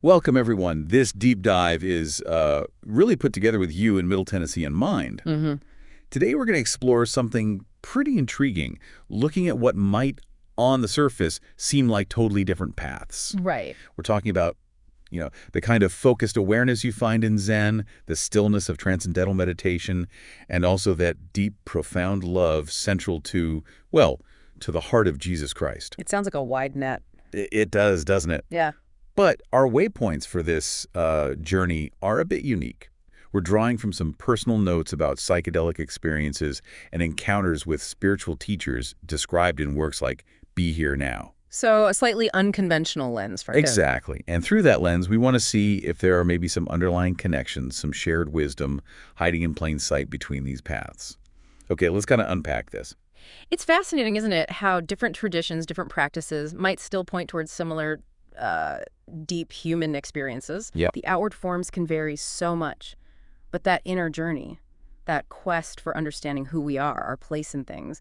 Welcome, everyone. This deep dive is really put together with you in Middle Tennessee in mind. Today, we're going to explore something pretty intriguing, looking at what might, on the surface, seem like totally different paths. Right. We're talking about, the kind of focused awareness you find in Zen, the stillness of transcendental meditation, and also that deep, profound love central to, well, to the heart of Jesus Christ. It sounds like a wide net. It does, doesn't it? Yeah. But our waypoints for this journey are a bit unique. We're drawing from some personal notes about psychedelic experiences and encounters with spiritual teachers described in works like Be Here Now. So a slightly unconventional lens for it. Exactly. And through that lens, we want to see if there are maybe some underlying connections, some shared wisdom hiding in plain sight between these paths. Okay, let's kind of unpack this. It's fascinating, isn't it, how different traditions, different practices might still point towards similar deep human experiences. Yep. The outward forms can vary so much, but that inner journey, that quest for understanding who we are, our place in things,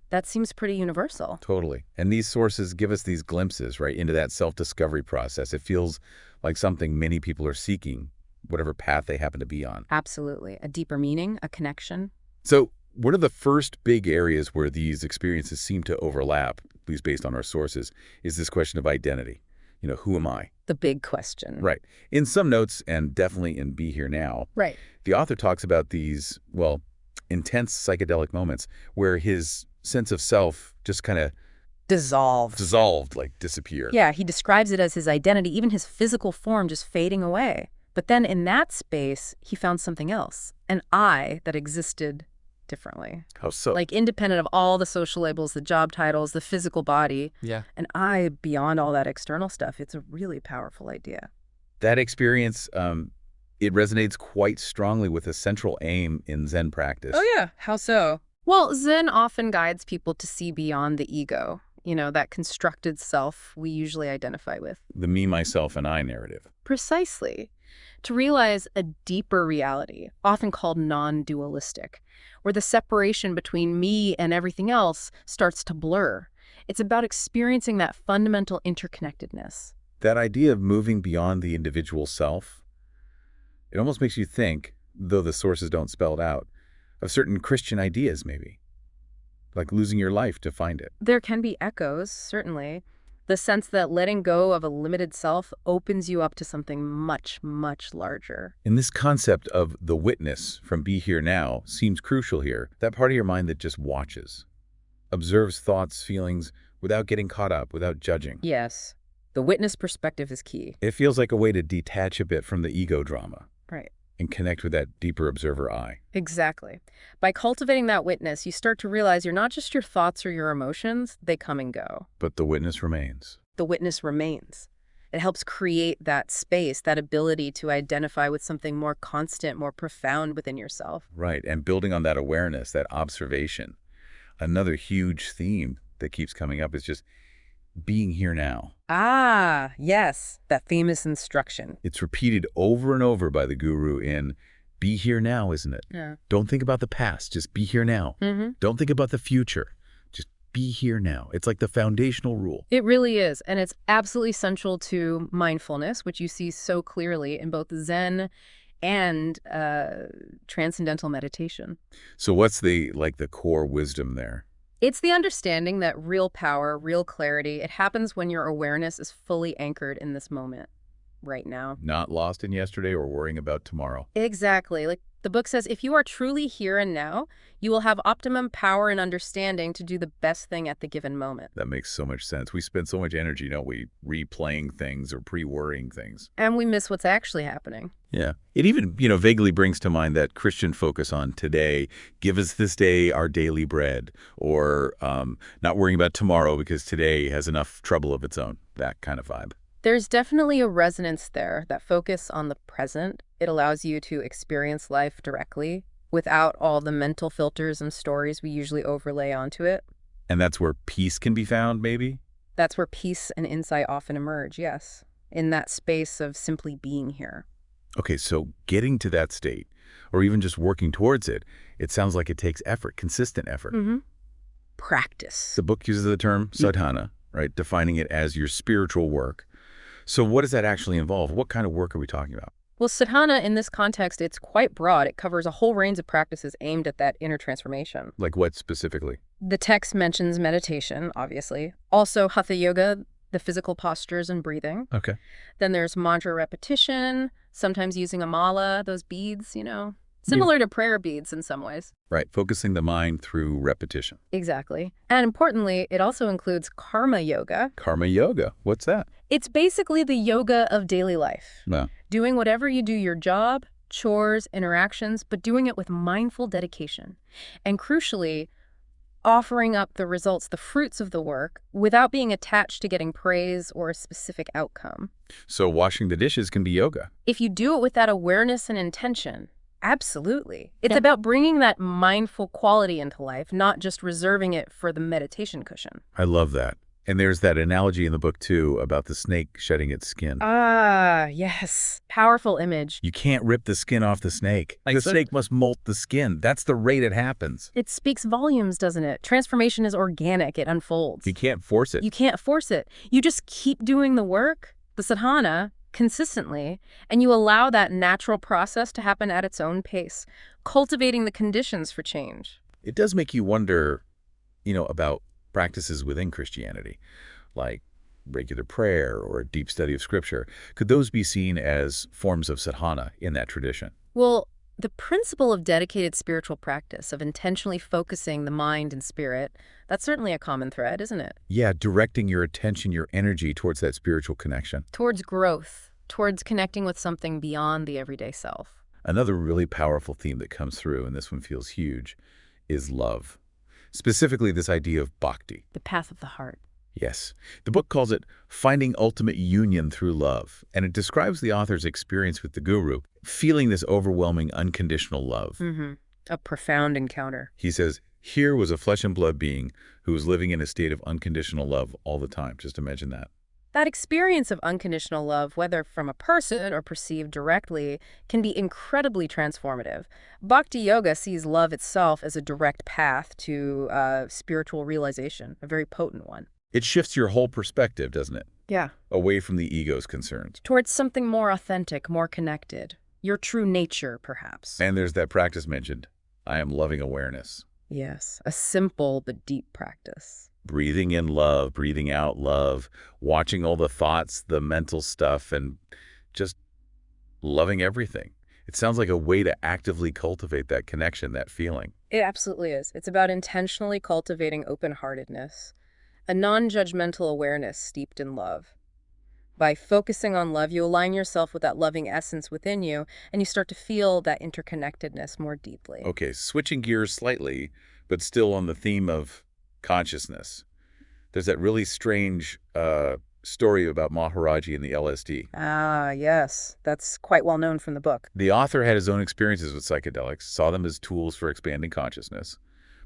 that seems pretty universal. Totally. And these sources give us these glimpses, right, into that self-discovery process. It feels like something many people are seeking, whatever path they happen to be on. Absolutely. A deeper meaning, a connection. So what are the first big areas where these experiences seem to overlap, at least based on our sources, is this question of identity. Who am I? The big question. Right. In some notes, and definitely in Be Here Now, Right. the author talks about these, well, intense psychedelic moments where his sense of self just kind of Dissolved, like disappeared. Yeah, he describes it as his identity, even his physical form just fading away. But then in that space, he found something else, an I that existed differently. How so? Like independent of all the social labels, the job titles, the physical body. Yeah. An I beyond all that external stuff. It's a really powerful idea. That experience, it resonates quite strongly with a central aim in Zen practice. Oh, yeah. How so? Well, Zen often guides people to see beyond the ego, that constructed self we usually identify with. The me, myself, and I narrative. Precisely. To realize a deeper reality, often called non-dualistic, where the separation between me and everything else starts to blur. It's about experiencing that fundamental interconnectedness. That idea of moving beyond the individual self, it almost makes you think, though the sources don't spell it out, of certain Christian ideas maybe, like losing your life to find it. There can be echoes, certainly. The sense that letting go of a limited self opens you up to something much, much larger. And this concept of the witness from Be Here Now seems crucial here. That part of your mind that just watches, observes thoughts, feelings, without getting caught up, without judging. Yes. The witness perspective is key. It feels like a way to detach a bit from the ego drama. Right. And connect with that deeper observer I. Exactly. By cultivating that witness, you start to realize you're not just your thoughts or your emotions, they come and go. But the witness remains. The witness remains. It helps create that space, that ability to identify with something more constant, more profound within yourself. Right, and building on that awareness, that observation. Another huge theme that keeps coming up is just being here now. Ah, yes, that famous instruction. It's repeated over and over by the guru in Be Here Now, isn't it? Yeah. Don't think about the past, just be here now. Don't think about the future, just be here now. It's like the foundational rule. It really is, and it's absolutely central to mindfulness, which you see so clearly in both Zen and transcendental meditation. So what's the core wisdom there? It's the understanding that real power, real clarity, it happens when your awareness is fully anchored in this moment, right now. Not lost in yesterday or worrying about tomorrow. Exactly. Like the book says, if you are truly here and now, you will have optimum power and understanding to do the best thing at the given moment. That makes so much sense. We spend so much energy, don't we, replaying things or pre-worrying things. And we miss what's actually happening. Yeah. It even, vaguely brings to mind that Christian focus on today, give us this day our daily bread, or not worrying about tomorrow because today has enough trouble of its own, that kind of vibe. There's definitely a resonance there, that focus on the present. It allows you to experience life directly without all the mental filters and stories we usually overlay onto it. And that's where peace can be found, maybe? That's where peace and insight often emerge, yes, in that space of simply being here. Okay, so getting to that state, or even just working towards it, it sounds like it takes effort, consistent effort. Practice. The book uses the term sadhana, right, defining it as your spiritual work. So what does that actually involve? What kind of work are we talking about? Well, sadhana in this context, it's quite broad. It covers a whole range of practices aimed at that inner transformation. Like what specifically? The text mentions meditation, obviously. Also hatha yoga, the physical postures and breathing. Okay. Then there's mantra repetition, sometimes using a mala, those beads, similar to prayer beads in some ways. Right, focusing the mind through repetition. Exactly. And importantly, it also includes karma yoga. Karma yoga, what's that? It's basically the yoga of daily life. No. Doing whatever you do, your job, chores, interactions, but doing it with mindful dedication. And crucially, offering up the results, the fruits of the work, without being attached to getting praise or a specific outcome. So washing the dishes can be yoga. If you do it with that awareness and intention, absolutely. It's about bringing that mindful quality into life, not just reserving it for the meditation cushion. I love that. And there's that analogy in the book, too, about the snake shedding its skin. Ah, yes. Powerful image. You can't rip the skin off the snake. The snake must molt the skin. That's the rate it happens. It speaks volumes, doesn't it? Transformation is organic. It unfolds. You can't force it. You can't force it. You just keep doing the work, the sadhana, consistently, and you allow that natural process to happen at its own pace, cultivating the conditions for change. It does make you wonder, about practices within Christianity, like regular prayer or a deep study of scripture. Could those be seen as forms of sadhana in that tradition? Well, the principle of dedicated spiritual practice, of intentionally focusing the mind and spirit, that's certainly a common thread, isn't it? Yeah, directing your attention, your energy towards that spiritual connection. Towards growth, towards connecting with something beyond the everyday self. Another really powerful theme that comes through, and this one feels huge, is love. Specifically, this idea of bhakti. The path of the heart. Yes. The book calls it Finding Ultimate Union Through Love, and it describes the author's experience with the guru, feeling this overwhelming unconditional love. A profound encounter. He says, here was a flesh and blood being who was living in a state of unconditional love all the time. Just imagine that. That experience of unconditional love, whether from a person or perceived directly, can be incredibly transformative. Bhakti Yoga sees love itself as a direct path to spiritual realization, a very potent one. It shifts your whole perspective, doesn't it? Yeah. Away from the ego's concerns. Towards something more authentic, more connected. Your true nature, perhaps. And there's that practice mentioned. I am loving awareness. Yes, a simple but deep practice. Breathing in love, breathing out love, watching all the thoughts, the mental stuff, and just loving everything. It sounds like a way to actively cultivate that connection, that feeling. It absolutely is. It's about intentionally cultivating open-heartedness, a non-judgmental awareness steeped in love. By focusing on love, you align yourself with that loving essence within you, and you start to feel that interconnectedness more deeply. Okay, switching gears slightly, but still on the theme of consciousness. There's that really strange story about Maharaji and the LSD. Ah, yes. That's quite well known from the book. The author had his own experiences with psychedelics, saw them as tools for expanding consciousness.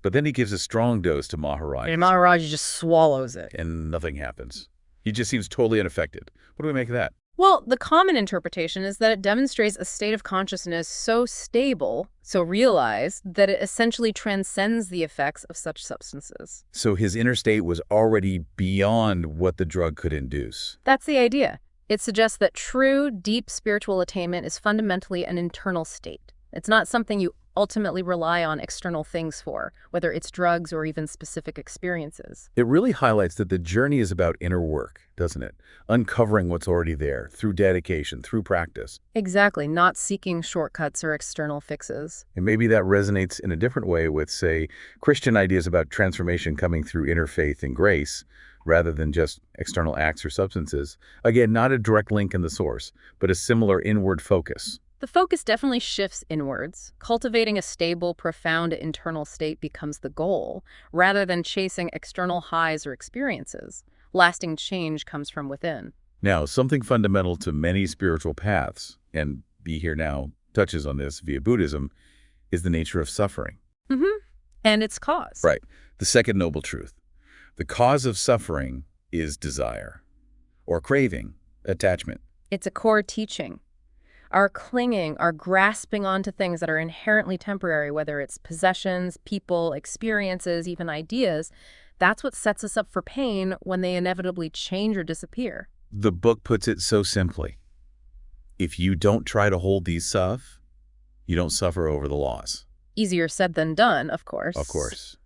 But then he gives a strong dose to Maharaji. And Maharaji just swallows it. And nothing happens. He just seems totally unaffected. What do we make of that? Well, the common interpretation is that it demonstrates a state of consciousness so stable, so realized, that it essentially transcends the effects of such substances. So his inner state was already beyond what the drug could induce. That's the idea. It suggests that true, deep spiritual attainment is fundamentally an internal state. It's not something you ultimately rely on external things for, whether it's drugs or even specific experiences. It really highlights that the journey is about inner work, doesn't it? Uncovering what's already there, through dedication, through practice. Exactly, not seeking shortcuts or external fixes. And maybe that resonates in a different way with, say, Christian ideas about transformation coming through inner faith and grace, rather than just external acts or substances. Again, not a direct link in the source, but a similar inward focus. The focus definitely shifts inwards. Cultivating a stable, profound internal state becomes the goal, rather than chasing external highs or experiences. Lasting change comes from within. Now, something fundamental to many spiritual paths, and Be Here Now touches on this via Buddhism, is the nature of suffering. And its cause. Right. The second noble truth. The cause of suffering is desire, or craving, attachment. It's a core teaching. Our clinging, our grasping onto things that are inherently temporary, whether it's possessions, people, experiences, even ideas, that's what sets us up for pain when they inevitably change or disappear. The book puts it so simply. If you don't try to hold these stuff, you don't suffer over the loss. Easier said than done, of course. Of course.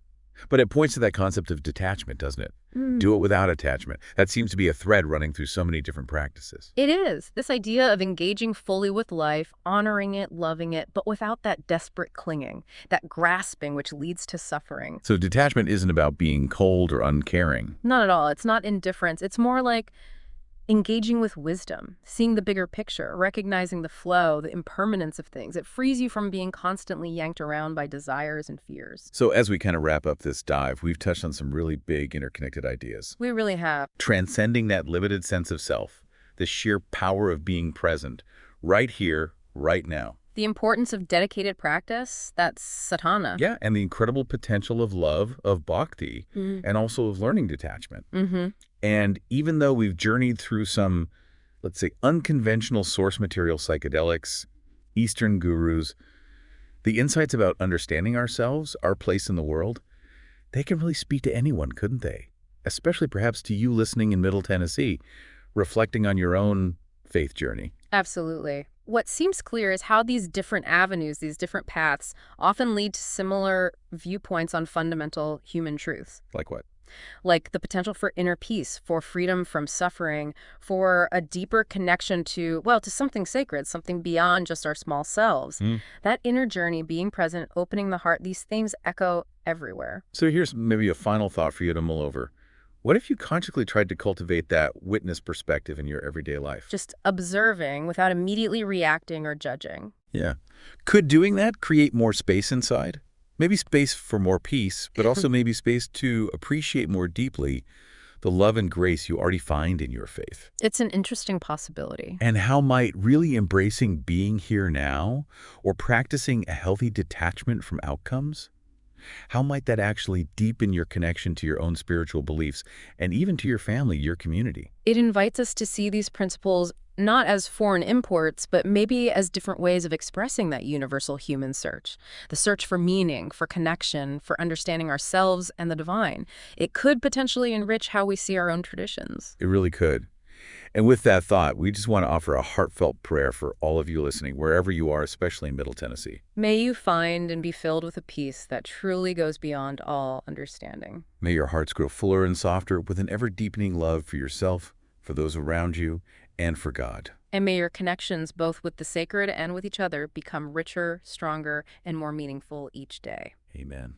But it points to that concept of detachment, doesn't it? Mm. Do it without attachment. That seems to be a thread running through so many different practices. It is. This idea of engaging fully with life, honoring it, loving it, but without that desperate clinging, that grasping which leads to suffering. So detachment isn't about being cold or uncaring. Not at all. It's not indifference. It's more like engaging with wisdom, seeing the bigger picture, recognizing the flow, the impermanence of things. It frees you from being constantly yanked around by desires and fears. So as we kind of wrap up this dive, we've touched on some really big interconnected ideas. We really have. Transcending that limited sense of self, the sheer power of being present, right here, right now. The importance of dedicated practice, that's sadhana. Yeah, and the incredible potential of love, of bhakti, and also of learning detachment. And even though we've journeyed through some, let's say, unconventional source material psychedelics, Eastern gurus, the insights about understanding ourselves, our place in the world, they can really speak to anyone, couldn't they? Especially perhaps to you listening in Middle Tennessee, reflecting on your own faith journey. Absolutely. What seems clear is how these different avenues, these different paths, often lead to similar viewpoints on fundamental human truths. Like what? Like the potential for inner peace, for freedom from suffering, for a deeper connection to, well, to something sacred, something beyond just our small selves. That inner journey, being present, opening the heart, these themes echo everywhere. So here's maybe a final thought for you to mull over. What if you consciously tried to cultivate that witness perspective in your everyday life? Just observing without immediately reacting or judging. Yeah. Could doing that create more space inside? Maybe space for more peace, but also maybe space to appreciate more deeply the love and grace you already find in your faith. It's an interesting possibility. And how might really embracing being here now or practicing a healthy detachment from outcomes, how might that actually deepen your connection to your own spiritual beliefs and even to your family, your community? It invites us to see these principles not as foreign imports, but maybe as different ways of expressing that universal human search. The search for meaning, for connection, for understanding ourselves and the divine. It could potentially enrich how we see our own traditions. It really could. And with that thought, we just want to offer a heartfelt prayer for all of you listening, wherever you are, especially in Middle Tennessee. May you find and be filled with a peace that truly goes beyond all understanding. May your hearts grow fuller and softer with an ever-deepening love for yourself, for those around you, and for God. And may your connections, both with the sacred and with each other, become richer, stronger, and more meaningful each day. Amen.